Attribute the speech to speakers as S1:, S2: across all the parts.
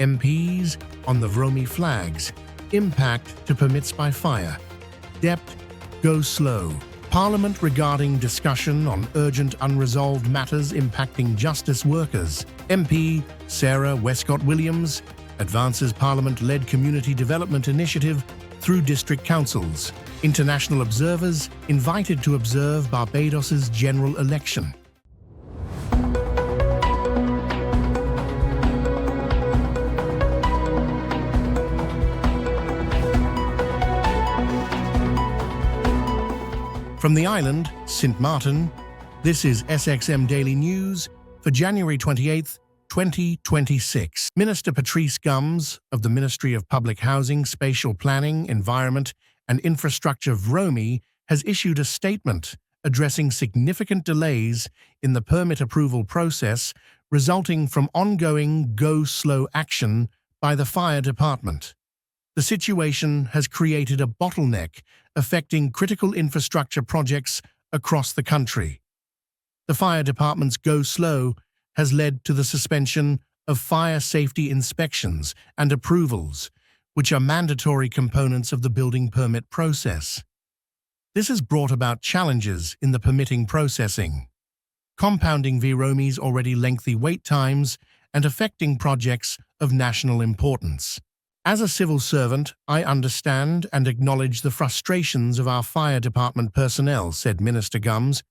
S1: MPs on the Romy flags. Impact to permits by fire. Depth, go slow. Parliament regarding discussion on urgent unresolved matters impacting justice workers. MP Sarah Westcott-Williams advances Parliament-led community development initiative through district councils. International observers invited to observe Barbados's general election. From the island, St. Martin, this is SXM Daily News for January 28, 2026. Minister Patrice Gums of the Ministry of Public Housing, Spatial Planning, Environment and Infrastructure VROMI has issued a statement addressing significant delays in the permit approval process resulting from ongoing go-slow action by the fire department. The situation has created a bottleneck affecting critical infrastructure projects across the country. The fire department's go-slow has led to the suspension of fire safety inspections and approvals, which are mandatory components of the building permit process. This has brought about challenges in the permitting processing, compounding VROMI's already lengthy wait times and affecting projects of national importance. As a civil servant, I understand and acknowledge the frustrations of our fire department personnel, said Minister Gums.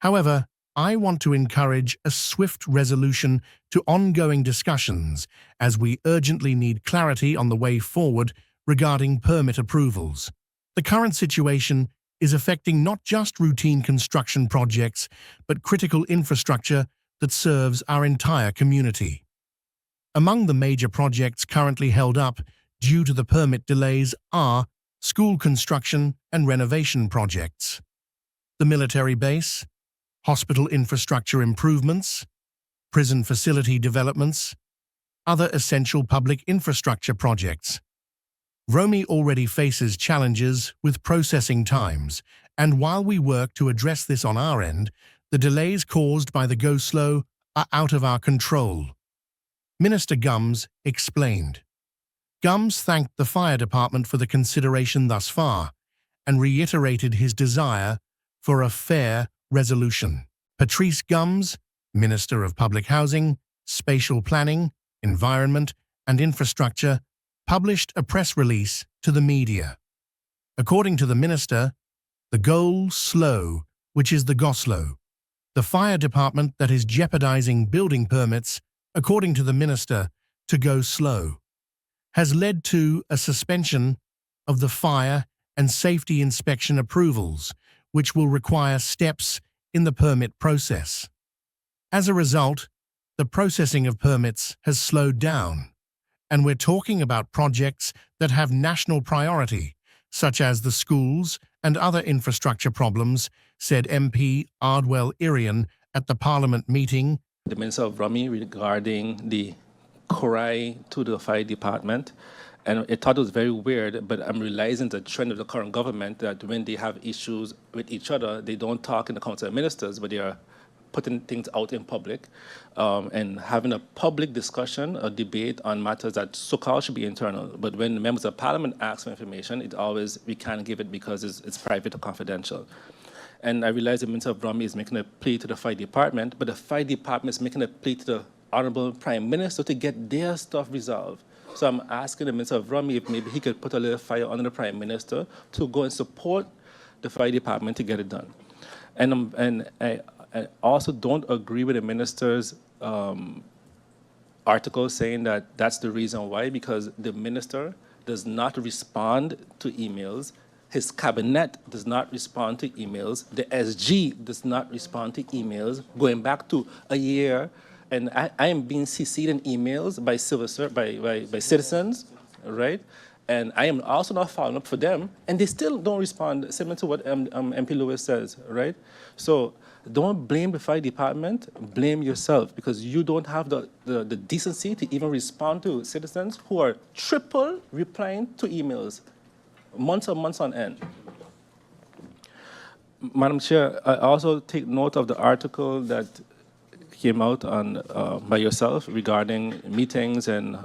S1: However, I want to encourage a swift resolution to ongoing discussions as we urgently need clarity on the way forward regarding permit approvals. The current situation is affecting not just routine construction projects, but critical infrastructure that serves our entire community. Among the major projects currently held up due to the permit delays are school construction and renovation projects, the military base, hospital infrastructure improvements, prison facility developments, other essential public infrastructure projects. VROMI already faces challenges with processing times, and while we work to address this on our end, the delays caused by the go-slow are out of our control. Minister Gums explained. Gums thanked the fire department for the consideration thus far and reiterated his desire for a fair resolution. Patrice Gums, Minister of Public Housing, Spatial Planning, Environment and Infrastructure, published a press release to the media. According to the minister, the go-slow, which is the GOSLO, the fire department that is jeopardizing building permits, according to the minister, to go slow, has led to a suspension of the fire and safety inspection approvals, which will require steps in the permit process. As a result, the processing of permits has slowed down, and we're talking about projects that have national priority, such as the schools and other infrastructure problems, said MP Ardwell Irian at the Parliament meeting.
S2: The Minister of VROMI regarding the cry to the fire department, and I thought it was very weird, but I'm realizing the trend of the current government that when they have issues with each other, they don't talk in the Council of Ministers, but they are putting things out in public and having a public discussion, a debate on matters that so-called should be internal. But when members of Parliament ask for information, we can't give it because it's private or confidential. And I realize the Minister of VROMI is making a plea to the fire department, but the fire department is making a plea to the Honorable Prime Minister to get their stuff resolved. So I'm asking the Minister of VROMI if maybe he could put a little fire under the Prime Minister to go and support the fire department to get it done. And I also don't agree with the Minister's article saying that that's the reason why, because the Minister does not respond to emails. His cabinet does not respond to emails. The SG does not respond to emails going back to a year. And I am being CC'd in emails by citizens, right? And I am also not following up for them, and they still don't respond, similar to what MP Lewis says, right? So don't blame the fire department, blame yourself, because you don't have the decency to even respond to citizens who are triple replying to emails. Months on end. Madam Chair, I also take note of the article that came out on by yourself regarding meetings and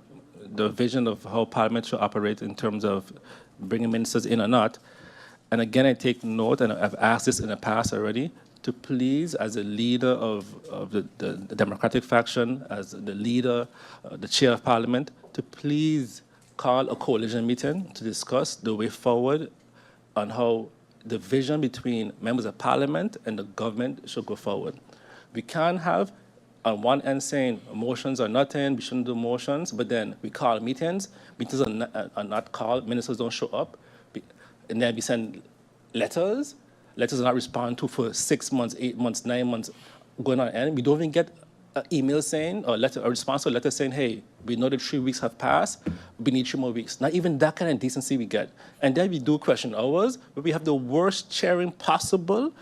S2: the vision of how Parliament should operate in terms of bringing ministers in or not. And again, I take note, and I've asked this in the past already, to please, as a leader of the Democratic faction, as the leader, the chair of Parliament, to please call a coalition meeting to discuss the way forward on how the vision between members of Parliament and the government should go forward. We can't have on one end saying motions are nothing, we shouldn't do motions, but then we call meetings are not called, ministers don't show up, and then we send letters are not responded to for 6 months, 8 months, 9 months, going on, and we don't even get an email saying, or a response to a letter saying, hey, we know that 3 weeks have passed, we need 3 more weeks. Not even that kind of decency we get. And then we do question hours, but we have the worst chairing possible,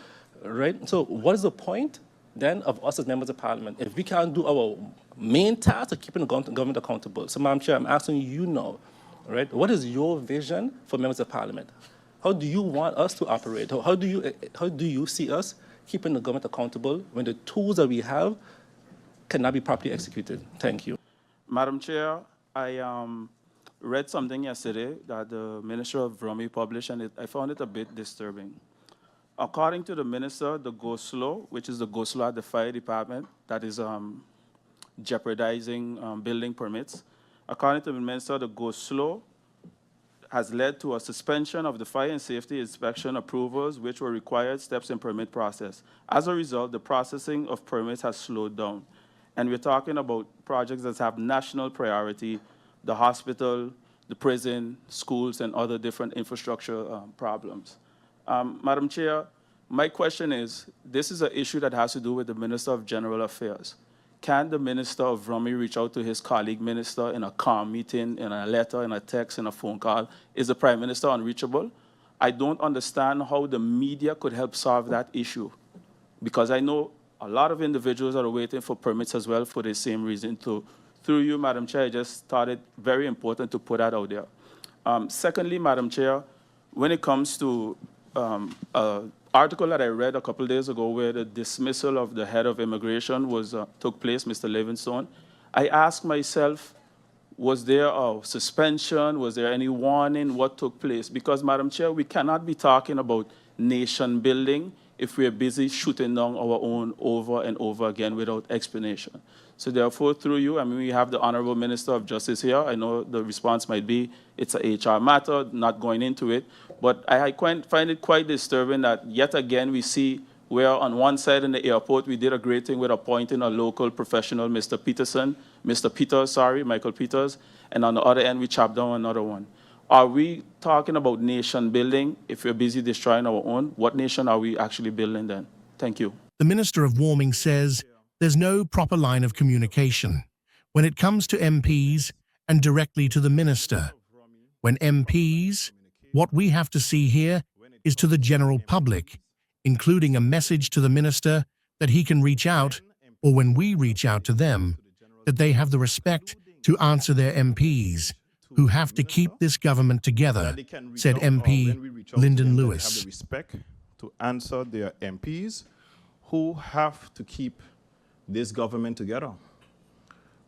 S2: right? So what is the point then of us as members of Parliament if we can't do our main task of keeping the government accountable? So, Madam Chair, I'm asking you now, right? What is your vision for members of Parliament? How do you want us to operate? How do you see us keeping the government accountable when the tools that we have cannot be properly executed? Thank you.
S3: Madam Chair, I read something yesterday that the Minister of Romy published, and I found it a bit disturbing. According to the minister, the go-slow, which is the go-slow at the fire department, that is jeopardizing building permits. According to the minister, the go-slow has led to a suspension of the fire and safety inspection approvals, which were required steps in permit process. As a result, the processing of permits has slowed down. And we're talking about projects that have national priority, the hospital, the prison, schools, and other different infrastructure problems. Madam Chair, my question is, this is an issue that has to do with the Minister of General Affairs. Can the Minister of Romy reach out to his colleague minister in a calm meeting, in a letter, in a text, in a phone call? Is the Prime Minister unreachable? I don't understand how the media could help solve that issue, because I know a lot of individuals are waiting for permits as well for the same reason. Through you, Madam Chair, I just thought it very important to put that out there. Secondly, Madam Chair, when it comes to an article that I read a couple of days ago where the dismissal of the head of immigration took place, Mr. Livingstone, I asked myself, was there a suspension? Was there any warning? What took place? Because, Madam Chair, we cannot be talking about nation building if we're busy shooting down our own over and over again without explanation. So therefore, through you, I mean, we have the Honorable Minister of Justice here. I know the response might be it's a HR matter, not going into it. But I find it quite disturbing that yet again we see where on one side in the airport we did a great thing with appointing a local professional, Michael Peters, and on the other end we chopped down another one. Are we talking about nation building if we're busy destroying our own? What nation are we actually building then? Thank you.
S1: The Minister of Warming says there's no proper line of communication when it comes to MPs and directly to the Minister. When MPs, what we have to see here is to the general public, including a message to the Minister that he can reach out, or when we reach out to them, that they have the respect to answer their MPs, who have to keep this government together, said MP Lyndon Lewis.
S4: Have the respect to answer their MPs who have to keep this government together.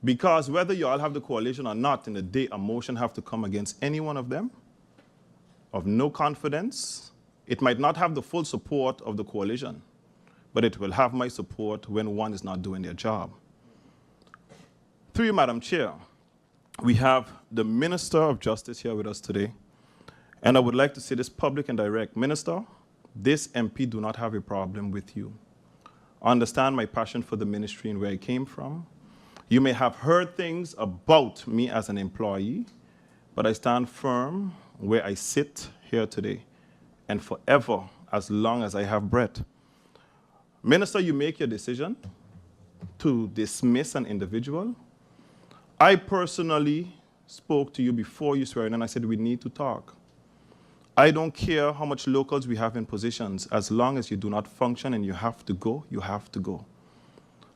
S4: Because whether you all have the coalition or not, in the day a motion have to come against any one of them, of no confidence, it might not have the full support of the coalition, but it will have my support when one is not doing their job. Through you, Madam Chair, we have the Minister of Justice here with us today, and I would like to say this public and direct. Minister, this MP do not have a problem with you. I understand my passion for the ministry and where I came from. You may have heard things about me as an employee, but I stand firm where I sit here today and forever as long as I have breath. Minister, you make your decision to dismiss an individual. I personally spoke to you before you swear in, and I said we need to talk. I don't care how much locals we have in positions. As long as you do not function and you have to go, you have to go.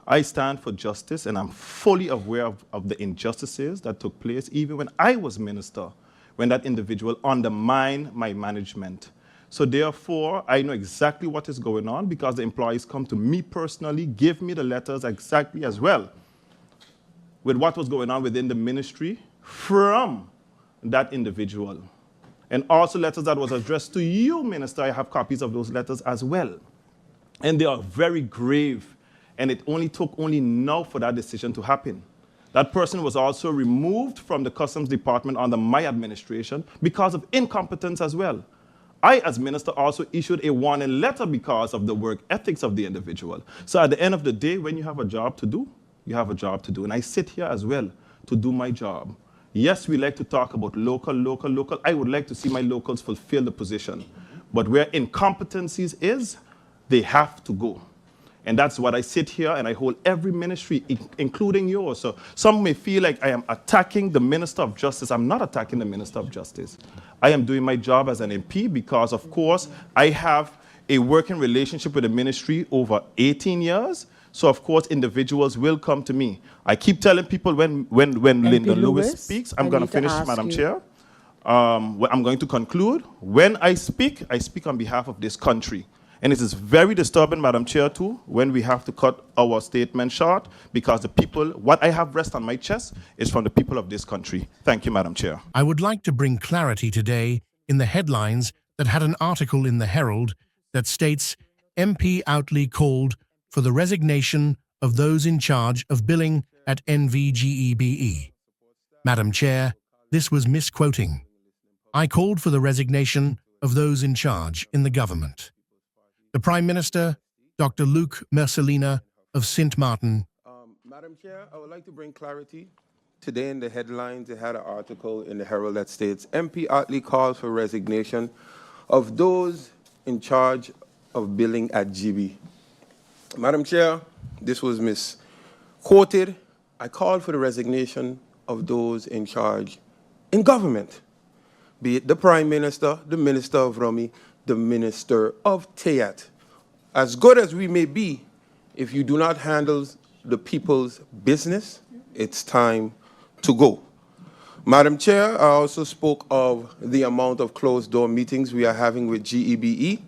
S4: I stand for justice, and I'm fully aware of the injustices that took place even when I was minister, when that individual undermined my management. So therefore, I know exactly what is going on because the employees come to me personally, give me the letters exactly as well with what was going on within the ministry from that individual. And also letters that was addressed to you, Minister. I have copies of those letters as well. And they are very grave. And it only took now for that decision to happen. That person was also removed from the Customs Department under my administration because of incompetence as well. I, as minister, also issued a warning letter because of the work ethics of the individual. So at the end of the day, when you have a job to do, you have a job to do. And I sit here as well to do my job. Yes, we like to talk about local. I would like to see my locals fulfill the position. But where incompetencies is, they have to go. And that's what I sit here and I hold every ministry, including yours. So some may feel like I am attacking the Minister of Justice. I'm not attacking the Minister of Justice. I am doing my job as an MP because, of course, I have a working relationship with the ministry over 18 years. So, of course, individuals will come to me. I keep telling people when Lyndon Lewis speaks, I'm going to finish, Madam Chair. I'm going to conclude. When I speak on behalf of this country. And it is very disturbing, Madam Chair, too, when we have to cut our statement short because the people, what I have rest on my chest is from the people of this country. Thank you, Madam Chair.
S1: I would like to bring clarity today in the headlines that had an article in the Herald that states MP Outley called for the resignation of those in charge of billing at NVGEBE. Madam Chair, this was misquoting. I called for the resignation of those in charge in the government. The Prime Minister, Dr. Luc Mercelina of Sint Maarten.
S5: Madam Chair, I would like to bring clarity. Today in the headlines, they had an article in the Herald that states, MP Otley calls for resignation of those in charge of billing at GB. Madam Chair, this was misquoted. I called for the resignation of those in charge in government, be it the Prime Minister, the Minister of Rummy, the Minister of Teyat. As good as we may be, if you do not handle the people's business, it's time to go. Madam Chair, I also spoke of the amount of closed-door meetings we are having with GEBE,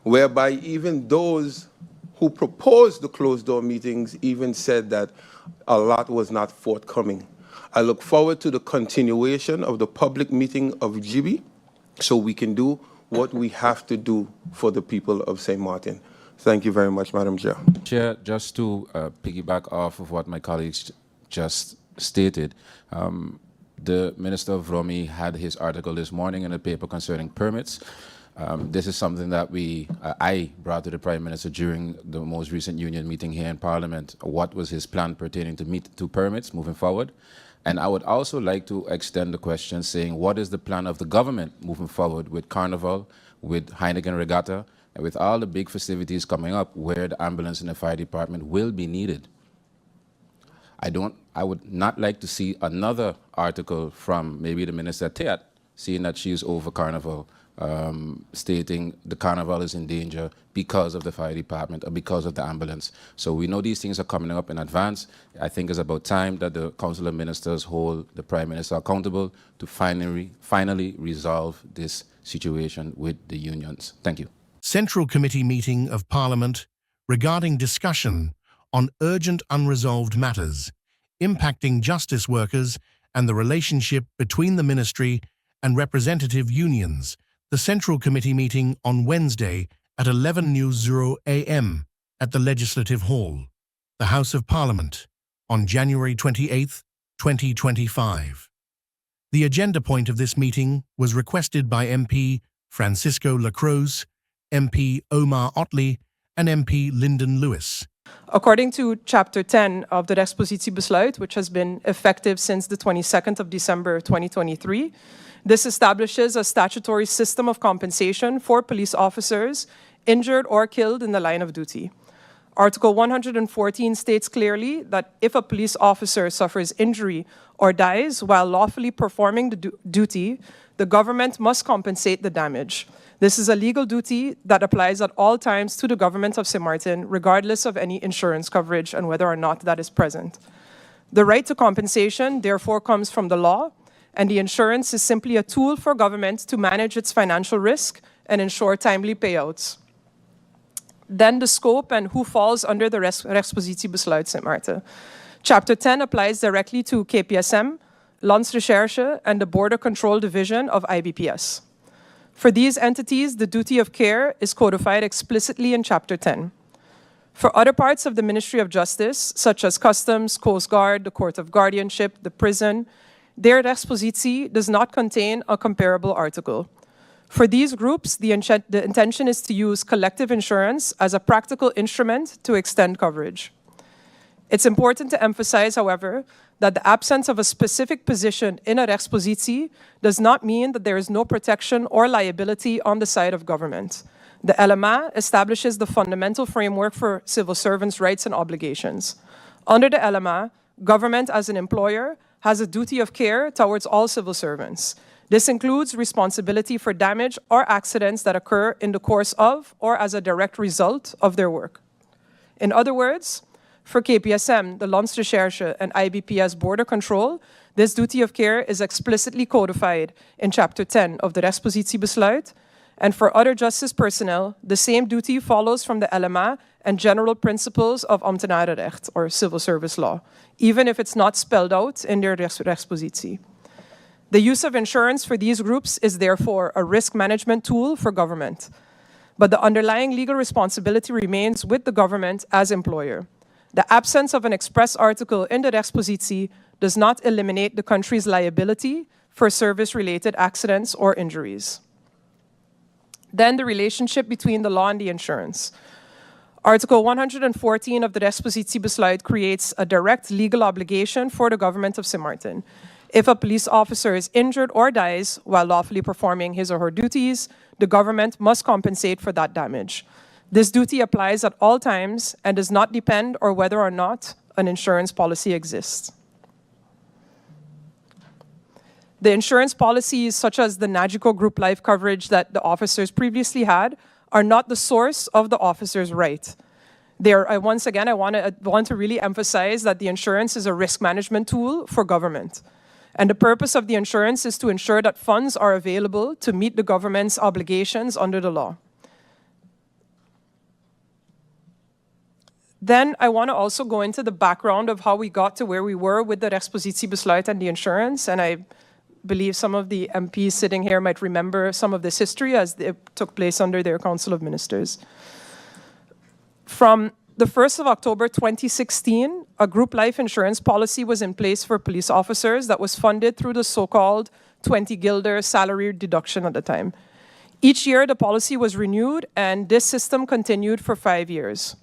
S5: whereby even those who proposed the closed-door meetings even said that a lot was not forthcoming. I look forward to the continuation of the public meeting of GB so we can do what we have to do for the people of St. Martin. Thank you very much, Madam Chair.
S6: Chair, just to piggyback off of what my colleagues just stated, the Minister of Rummy had his article this morning in the paper concerning permits. This is something that I brought to the Prime Minister during the most recent union meeting here in Parliament. What was his plan pertaining to permits moving forward? And I would also like to extend the question saying, what is the plan of the government moving forward with Carnival, with Heineken Regatta, and with all the big festivities coming up where the ambulance and the fire department will be needed? I would not like to see another article from maybe the Minister Teyat, seeing that she is over Carnival, stating the Carnival is in danger because of the fire department or because of the ambulance. So we know these things are coming up in advance. I think it's about time that the Council of Ministers hold the Prime Minister accountable to finally resolve this situation with the unions. Thank you.
S1: Central Committee meeting of Parliament regarding discussion on urgent unresolved matters impacting justice workers and the relationship between the ministry and representative unions. The Central Committee meeting on Wednesday at 11:00 a.m. at the Legislative Hall, the House of Parliament, on January 28, 2025. The agenda point of this meeting was requested by MP Francisco Lacroze, MP Omar Otley, and MP Lyndon Lewis.
S7: According to Chapter 10 of the Expositiebesluit, which has been effective since the 22nd of December 2023, this establishes a statutory system of compensation for police officers injured or killed in the line of duty. Article 114 states clearly that if a police officer suffers injury or dies while lawfully performing the duty, the government must compensate the damage. This is a legal duty that applies at all times to the government of St. Martin, regardless of any insurance coverage and whether or not that is present. The right to compensation, therefore, comes from the law, and the insurance is simply a tool for government to manage its financial risk and ensure timely payouts. Then the scope and who falls under the Expositiebesluit St. Martin. Chapter 10 applies directly to KPSM, Landsrecherche, and the Border Control Division of IBPS. For these entities, the duty of care is codified explicitly in Chapter 10. For other parts of the Ministry of Justice, such as Customs, Coast Guard, the Court of Guardianship, the prison, their expositie does not contain a comparable article. For these groups, the intention is to use collective insurance as a practical instrument to extend coverage. It's important to emphasize, however, that the absence of a specific position in a expositie does not mean that there is no protection or liability on the side of government. The LMA establishes the fundamental framework for civil servants' rights and obligations. Under the LMA, government as an employer has a duty of care towards all civil servants. This includes responsibility for damage or accidents that occur in the course of or as a direct result of their work. In other words, for KPSM, the Landsrecherche, and IBPS Border Control, this duty of care is explicitly codified in Chapter 10 of the Expositiebesluit, and for other justice personnel, the same duty follows from the LMA and general principles of ambtenarenrecht, or civil service law, even if it's not spelled out in their expositie. The use of insurance for these groups is therefore a risk management tool for government, but the underlying legal responsibility remains with the government as employer. The absence of an express article in the expositie does not eliminate the country's liability for service-related accidents or injuries. Then the relationship between the law and the insurance. Article 114 of the Expositiebesluit creates a direct legal obligation for the government of Sint Maarten. If a police officer is injured or dies while lawfully performing his or her duties, the government must compensate for that damage. This duty applies at all times and does not depend on whether or not an insurance policy exists. The insurance policies, such as the Nagico Group Life coverage that the officers previously had, are not the source of the officer's right. Once again, I want to really emphasize that the insurance is a risk management tool for government. And the purpose of the insurance is to ensure that funds are available to meet the government's obligations under the law. Then I want to also go into the background of how we got to where we were with the Expositiebesluit and the insurance, and I believe some of the MPs sitting here might remember some of this history as it took place under their Council of Ministers. From the 1st of October 2016, a group life insurance policy was in place for police officers that was funded through the so-called 20 guilder salary deduction at the time. Each year, the policy was renewed, and this system continued for 5 years.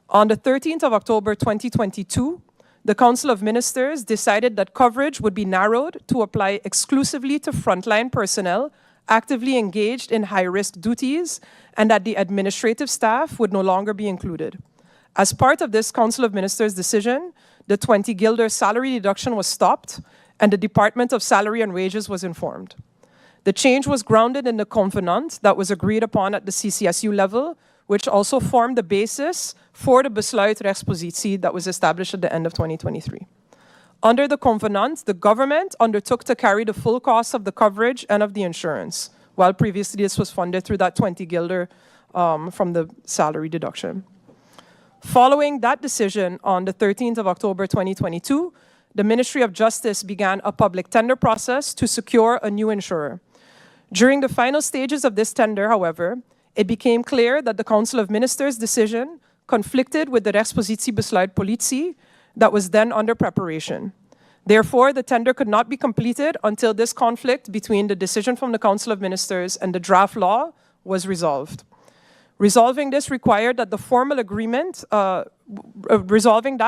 S7: On the 13th of October 2022, the Council of Ministers decided that coverage would be narrowed to apply exclusively to frontline personnel actively engaged in high-risk duties, and that the administrative staff would no longer be included. As part of this Council of Ministers decision, the 20 guilder salary deduction was stopped, and the Department of Salary and Wages was informed. The change was grounded in the covenant that was agreed upon at the CCSU level, which also formed the basis for the besluitrechtspositie that was established at the end of 2023. Under the covenant, the government undertook to carry the full cost of the coverage and of the insurance, while previously this was funded through that 20 guilder from the salary deduction. Following that decision on the 13th of October 2022, the Ministry of Justice began a public tender process to secure a new insurer. During the final stages of this tender, however, it became clear that the Council of Ministers' decision conflicted with the Expositiebesluit politie that was then under preparation. Therefore, the tender could not be completed until this conflict between the decision from the Council of Ministers and the draft law was resolved. Resolving this required that the formal agreement,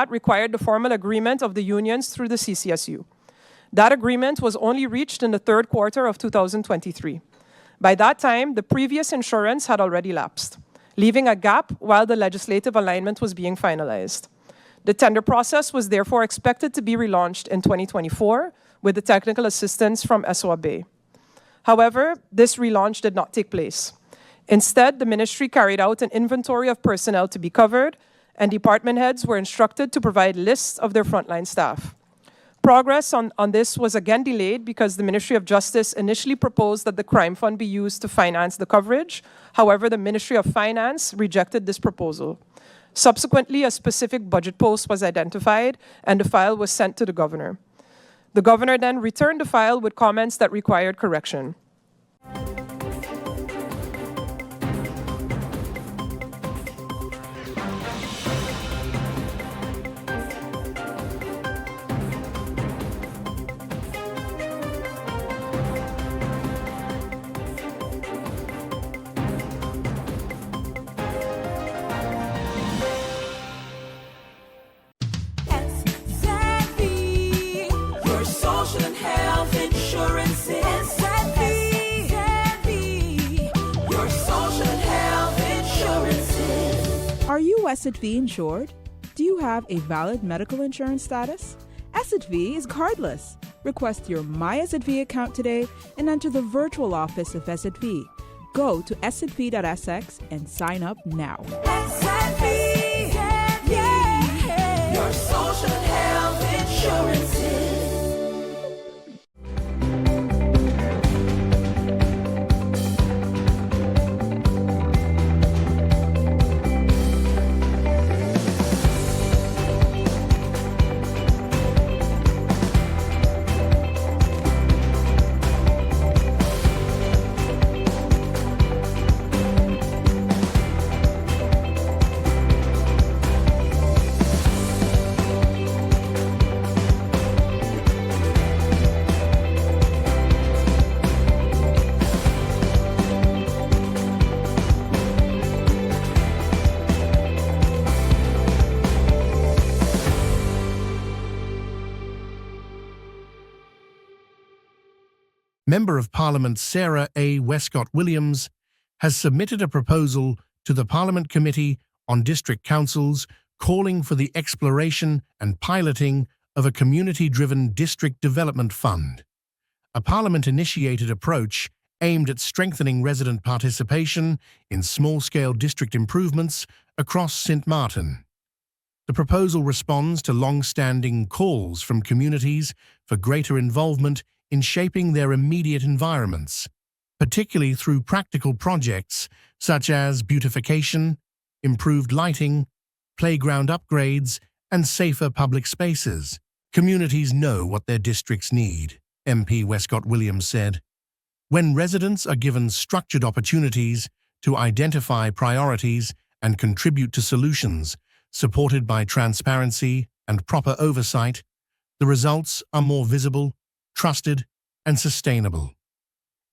S7: required the formal agreement of the unions through the CCSU. That agreement was only reached in the third quarter of 2023. By that time, the previous insurance had already lapsed, leaving a gap while the legislative alignment was being finalized. The tender process was therefore expected to be relaunched in 2024 with the technical assistance from SOAB. However, this relaunch did not take place. Instead, the ministry carried out an inventory of personnel to be covered, and department heads were instructed to provide lists of their frontline staff. Progress on this was again delayed because the Ministry of Justice initially proposed that the crime fund be used to finance the coverage. However, the Ministry of Finance rejected this proposal. Subsequently, a specific budget post was identified and the file was sent to the governor. The governor then returned the file with comments that required correction.
S8: Your social and health insurance is your social and health insurances.
S9: Are you SXM insured? Do you have a valid medical insurance status? SXM is cardless. Request your My SXM account today and enter the virtual office of SXM. Go to sxv.sx and sign up now.
S8: Your social and health insurances.
S1: Member of Parliament Sarah A. Westcott-Williams has submitted a proposal to the Parliament Committee on District Councils calling for the exploration and piloting of a community-driven district development fund, a Parliament-initiated approach aimed at strengthening resident participation in small-scale district improvements across St. Martin. The proposal responds to long-standing calls from communities for greater involvement in shaping their immediate environments, particularly through practical projects such as beautification, improved lighting, playground upgrades, and safer public spaces. Communities know what their districts need, MP Westcott-Williams said. When residents are given structured opportunities to identify priorities and contribute to solutions supported by transparency and proper oversight, the results are more visible, trusted, and sustainable.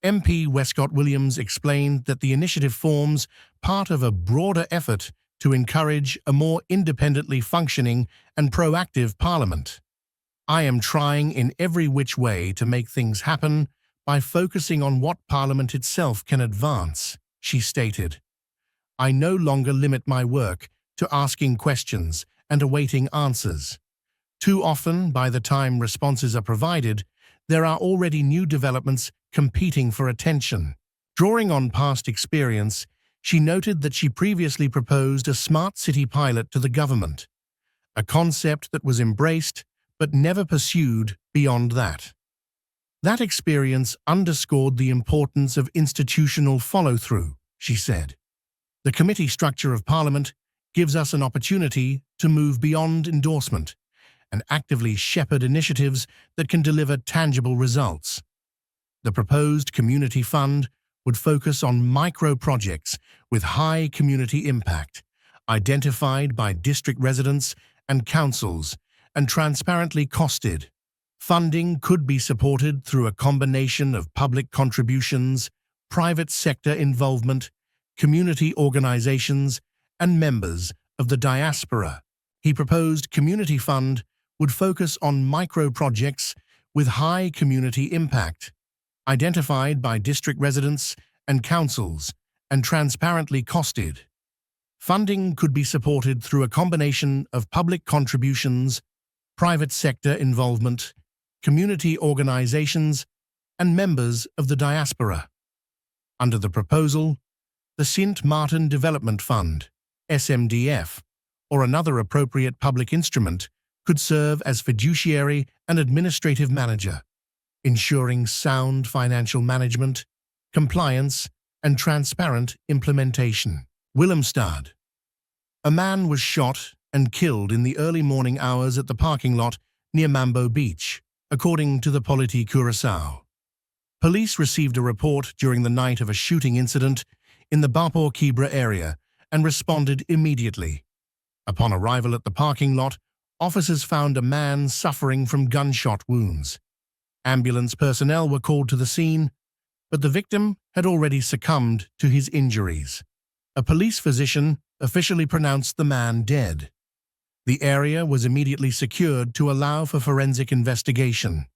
S1: MP Westcott-Williams explained that the initiative forms part of a broader effort to encourage a more independently functioning and proactive Parliament. I am trying in every which way to make things happen by focusing on what Parliament itself can advance, she stated. I no longer limit my work to asking questions and awaiting answers. Too often, by the time responses are provided, there are already new developments competing for attention. Drawing on past experience, she noted that she previously proposed a smart city pilot to the government, a concept that was embraced but never pursued beyond that. That experience underscored the importance of institutional follow-through, she said. The committee structure of Parliament gives us an opportunity to move beyond endorsement and actively shepherd initiatives that can deliver tangible results. The proposed community fund would focus on micro-projects with high community impact, identified by district residents and councils, and transparently costed. Funding could be supported through a combination of public contributions, private sector involvement, community organizations, and members of the diaspora. He proposed community fund would focus on micro-projects with high community impact, identified by district residents and councils, and transparently costed. Funding could be supported through a combination of public contributions, private sector involvement, community organizations, and members of the diaspora. Under the proposal, the St. Martin Development Fund, SMDF, or another appropriate public instrument could serve as fiduciary and administrative manager, ensuring sound financial management, compliance, and transparent implementation. Willemstad. A man was shot and killed in the early morning hours at the parking lot near Mambo Beach, according to the Politi Curaçao. Police received a report during the night of a shooting incident in the Bapor Quebra area and responded immediately. Upon arrival at the parking lot, officers found a man suffering from gunshot wounds. Ambulance personnel were called to the scene, but the victim had already succumbed to his injuries. A police physician officially pronounced the man dead. The area was immediately secured to allow for forensic investigation.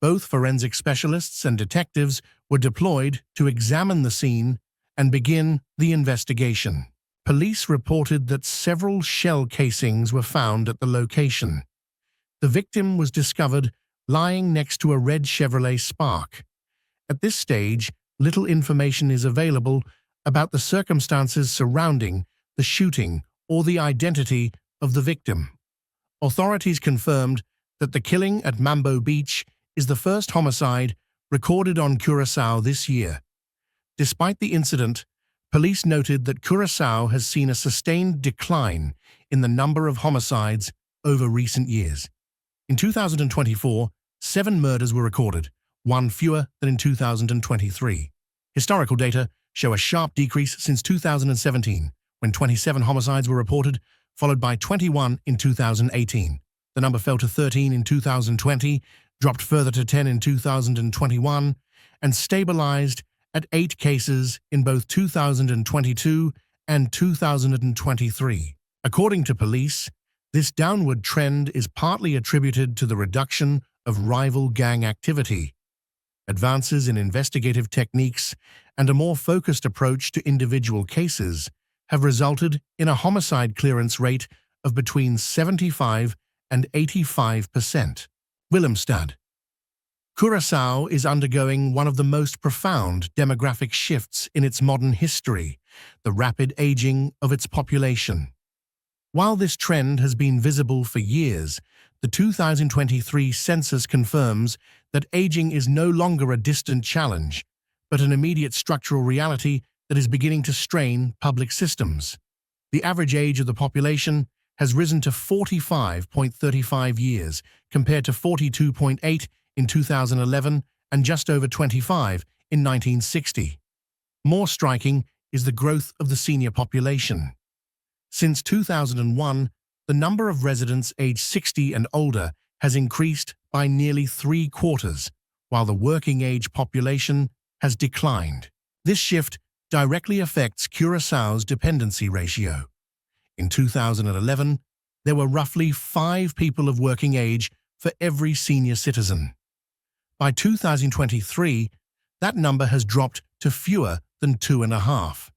S1: Both forensic specialists and detectives were deployed to examine the scene and begin the investigation. Police reported that several shell casings were found at the location. The victim was discovered lying next to a red Chevrolet Spark. At this stage, little information is available about the circumstances surrounding the shooting or the identity of the victim. Authorities confirmed that the killing at Mambo Beach is the first homicide recorded on Curaçao this year. Despite the incident, police noted that Curaçao has seen a sustained decline in the number of homicides over recent years. In 2024, 7 murders were recorded, 1 fewer than in 2023. Historical data show a sharp decrease since 2017, when 27 homicides were reported, followed by 21 in 2018. The number fell to 13 in 2020, dropped further to 10 in 2021, and stabilized at 8 cases in both 2022 and 2023. According to police, this downward trend is partly attributed to the reduction of rival gang activity. Advances in investigative techniques and a more focused approach to individual cases have resulted in a homicide clearance rate of between 75 and 85%. Willemstad. Curaçao is undergoing one of the most profound demographic shifts in its modern history, the rapid aging of its population. While this trend has been visible for years, the 2023 census confirms that aging is no longer a distant challenge, but an immediate structural reality that is beginning to strain public systems. The average age of the population has risen to 45.35 years, compared to 42.8 in 2011 and just over 25 in 1960. More striking is the growth of the senior population. Since 2001, the number of residents aged 60 and older has increased by nearly 3/4, while the working-age population has declined. This shift directly affects Curaçao's dependency ratio. In 2011, there were roughly 5 people of working age for every senior citizen. By 2023, that number has dropped to fewer than 2.5.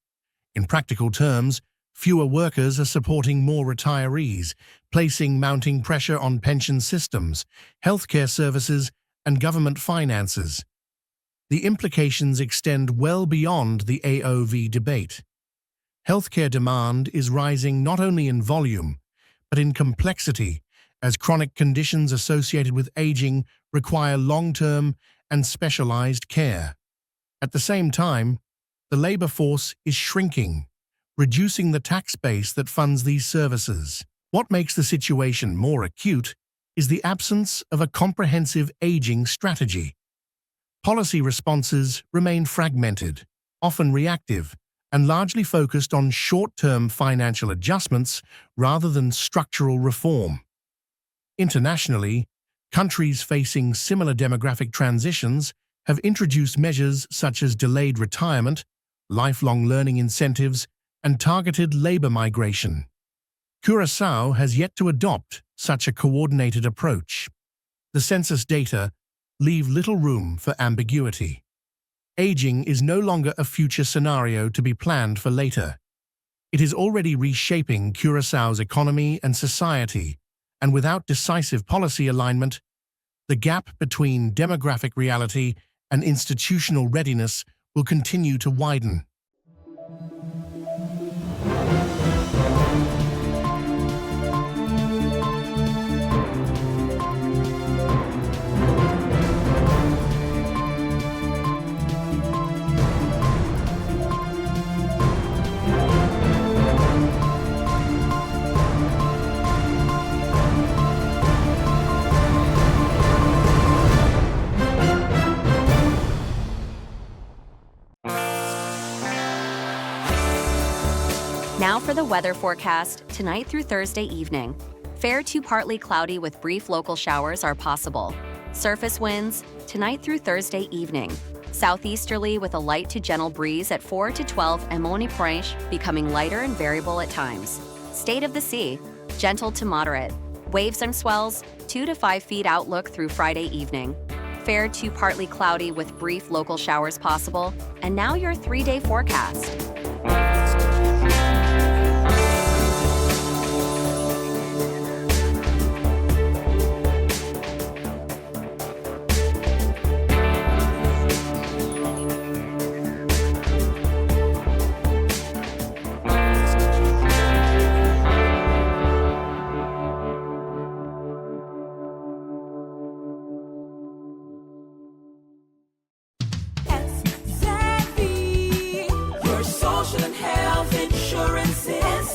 S1: In practical terms, fewer workers are supporting more retirees, placing mounting pressure on pension systems, healthcare services, and government finances. The implications extend well beyond the AOV debate. Healthcare demand is rising not only in volume, but in complexity, as chronic conditions associated with aging require long-term and specialized care. At the same time, the labor force is shrinking, reducing the tax base that funds these services. What makes the situation more acute is the absence of a comprehensive aging strategy. Policy responses remain fragmented, often reactive, and largely focused on short-term financial adjustments rather than structural reform. Internationally, countries facing similar demographic transitions have introduced measures such as delayed retirement, lifelong learning incentives, and targeted labor migration. Curaçao has yet to adopt such a coordinated approach. The census data leave little room for ambiguity. Aging is no longer a future scenario to be planned for later. It is already reshaping Curaçao's economy and society, and without decisive policy alignment, the gap between demographic reality and institutional readiness will continue to widen.
S10: Now for the weather forecast, tonight through Thursday evening. Fair to partly cloudy with brief local showers are possible. Surface winds, tonight through Thursday evening. Southeasterly with a light to gentle breeze at 4 to 12 Emoni-Pointe, becoming lighter and variable at times. State of the sea, gentle to moderate. Waves and swells, 2 to 5 feet outlook through Friday evening. Fair to partly cloudy with brief local showers possible. And now your 3-day forecast.
S8: Your social and health insurance is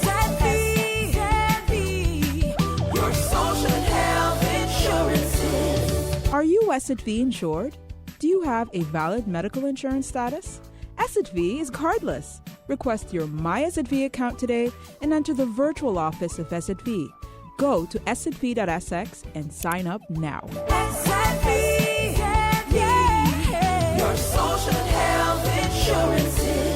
S8: your social and health insurance.
S9: Are you SXM insured? Do you have a valid medical insurance status? SXM is cardless. Request your My SXM account today and enter the virtual office of SXM. Go to sxv.sx and sign up now.
S8: Your social and health insurance is.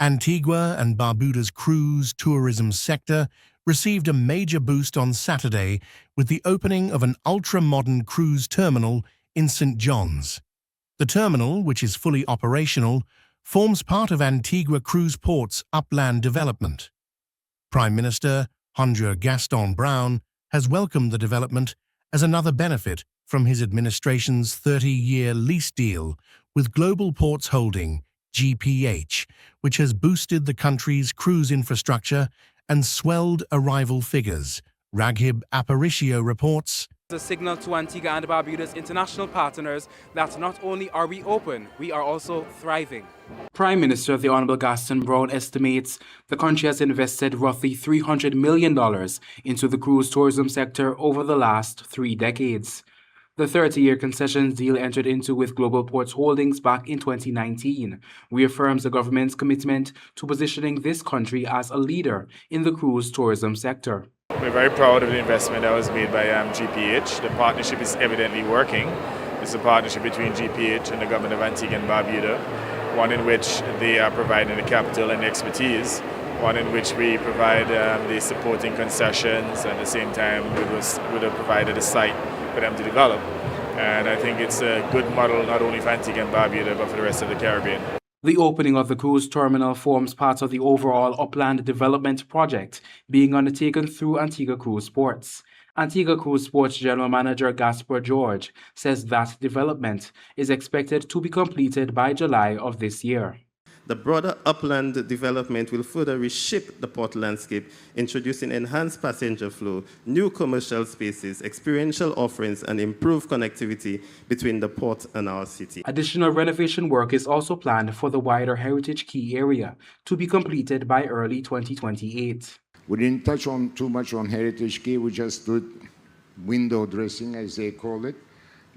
S1: Antigua and Barbuda's cruise tourism sector received a major boost on Saturday with the opening of an ultra-modern cruise terminal in St. John's. The terminal, which is fully operational, forms part of Antigua Cruise Port's upland development. Prime Minister Hondur Gaston Brown has welcomed the development as another benefit from his administration's 30-year lease deal with Global Ports Holding, GPH, which has boosted the country's cruise infrastructure and swelled arrival figures. Raghib Aparicio reports.
S11: A signal to Antigua and Barbuda's international partners that not only are we open, we are also thriving. Prime Minister the Honourable Gaston Brown estimates the country has invested roughly $300 million into the cruise tourism sector over the last 3 decades. The 30-year concessions deal entered into with Global Ports Holdings back in 2019 reaffirms the government's commitment to positioning this country as a leader in the cruise tourism sector.
S12: We're very proud of the investment that was made by GPH. The partnership is evidently working. It's a partnership between GPH and the government of Antigua and Barbuda, one in which they are providing the capital and expertise, one in which we provide the supporting concessions, and at the same time we would have provided a site for them to develop. And I think it's a good model not only for Antigua and Barbuda but for the rest of the Caribbean.
S11: The opening of the cruise terminal forms part of the overall upland development project being undertaken through Antigua Cruise Ports. Antigua Cruise Ports General Manager Gaspar George says that development is expected to be completed by July of this year.
S13: The broader upland development will further reshape the port landscape, introducing enhanced passenger flow, new commercial spaces, experiential offerings, and improved connectivity between the port and our city.
S11: Additional renovation work is also planned for the wider Heritage Quay area to be completed by early 2028.
S14: We didn't touch on too much on Heritage Quay. We just did window dressing, as they call it.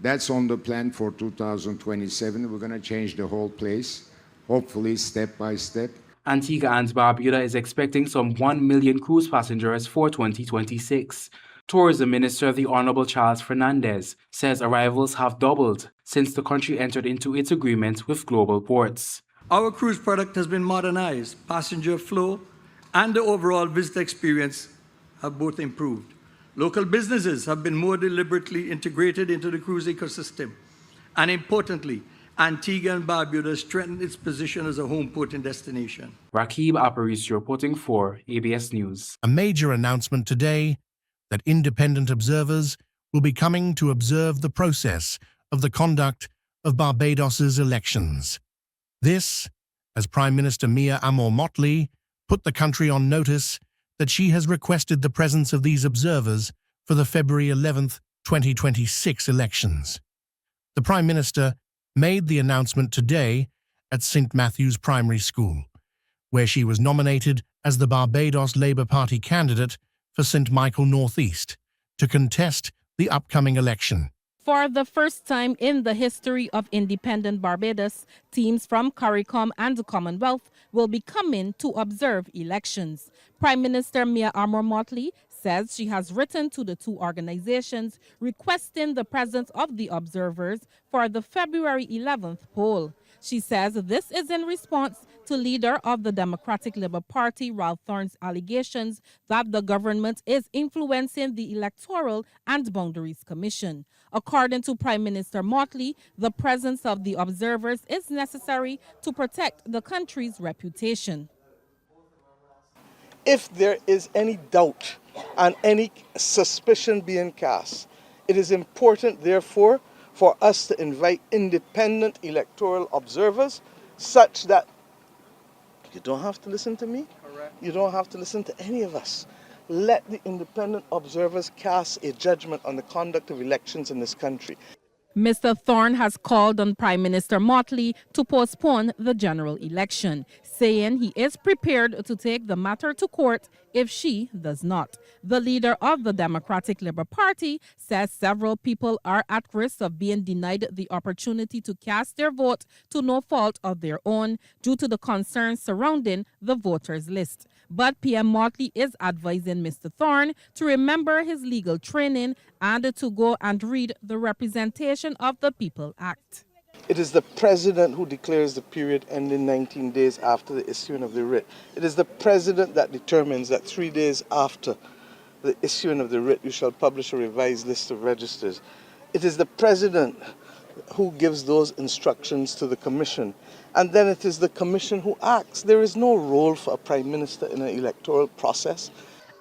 S14: That's on the plan for 2027. We're going to change the whole place, hopefully step by step.
S11: Antigua and Barbuda is expecting some 1 million cruise passengers for 2026. Tourism Minister the Honourable Charles Fernandez says arrivals have doubled since the country entered into its agreement with Global Ports.
S15: Our cruise product has been modernized. Passenger flow and the overall visitor experience have both improved. Local businesses have been more deliberately integrated into the cruise ecosystem. And importantly, Antigua and Barbuda strengthen its position as a home port and destination.
S11: Rakib Aparicio reporting for ABS News.
S1: A major announcement today that independent observers will be coming to observe the process of the conduct of Barbados's elections. This, as Prime Minister Mia Motley put the country on notice that she has requested the presence of these observers for the February 11th, 2026 elections. The Prime Minister made the announcement today at St. Matthew's Primary School, where she was nominated as the Barbados Labour Party candidate for St. Michael North East to contest the upcoming election.
S16: For the first time in the history of independent Barbados, teams from CARICOM and the Commonwealth will be coming to observe elections. Prime Minister Mia Motley says she has written to the two organizations requesting the presence of the observers for the February 11th poll. She says this is in response to leader of the Democratic Labour Party, Ralph Thorne's allegations that the government is influencing the Electoral and Boundaries Commission. According to Prime Minister Motley, the presence of the observers is necessary to protect the country's reputation.
S17: If there is any doubt and any suspicion being cast, it is important, therefore, for us to invite independent electoral observers such that you don't have to listen to me, you don't have to listen to any of us. Let the independent observers cast a judgment on the conduct of elections in this country.
S16: Mr. Thorne has called on Prime Minister Motley to postpone the general election, saying he is prepared to take the matter to court if she does not. The leader of the Democratic Labour Party says several people are at risk of being denied the opportunity to cast their vote to no fault of their own due to the concerns surrounding the voters list. But PM Motley is advising Mr. Thorne to remember his legal training and to go and read the Representation of the People Act.
S17: It is the President who declares the period ending 19 days after the issuing of the writ. It is the President that determines that 3 days after the issuing of the writ, you shall publish a revised list of registers. It is the President who gives those instructions to the Commission. And then it is the Commission who acts. There is no role for a Prime Minister in an electoral process.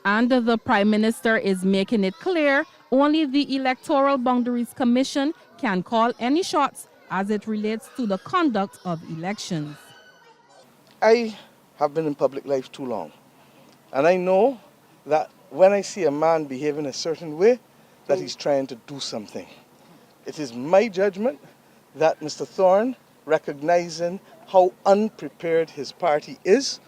S16: And the Prime Minister is making it clear only the Electoral Boundaries Commission can call any shots as it relates to the conduct of elections.
S17: I have been in public life too long. And I know that when I see a man behaving a certain way, that he's trying to do something. It is my judgment that Mr. Thorne, recognizing how unprepared his party is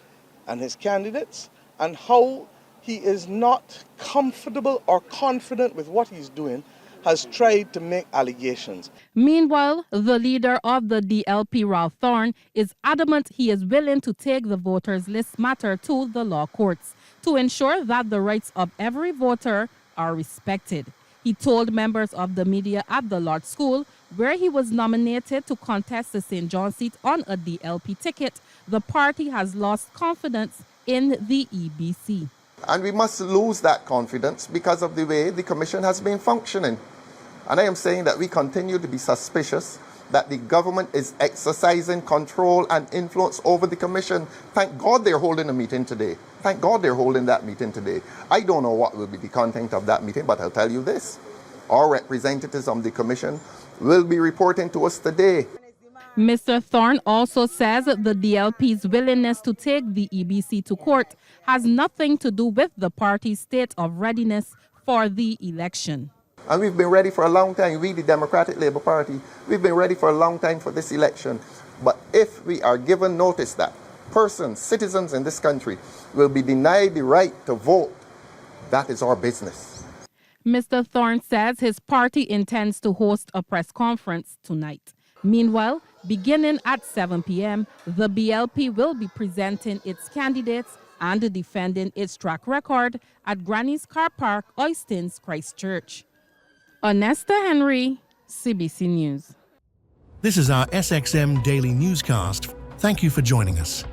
S17: and his candidates, and how he is not comfortable or confident with what he's doing, has tried to make allegations.
S16: Meanwhile, the leader of the DLP, Ralph Thorne, is adamant he is willing to take the voters' list matter to the law courts to ensure that the rights of every voter are respected. He told members of the media at the Lord School, where he was nominated to contest the St. John seat on a DLP ticket, the party has lost confidence in the EBC.
S18: And we must lose that confidence because of the way the Commission has been functioning. And I am saying that we continue to be suspicious that the government is exercising control and influence over the Commission. Thank God they're holding a meeting today. Thank God they're holding that meeting today. I don't know what will be the content of that meeting, but I'll tell you this. Our representatives on the Commission will be reporting to us today.
S16: Mr. Thorne also says the DLP's willingness to take the EBC to court has nothing to do with the party's state of readiness for the election.
S18: And we've been ready for a long time. We, the Democratic Labour Party, we've been ready for a long time for this election. But if we are given notice that persons, citizens in this country, will be denied the right to vote, that is our business.
S16: Mr. Thorne says his party intends to host a press conference tonight. Meanwhile, beginning at 7 p.m., the BLP will be presenting its candidates and defending its track record at Granny's Car Park, Oistins, Christchurch. Onesta Henry, CBC News.
S1: This is our SXM Daily Newscast. Thank you for joining us.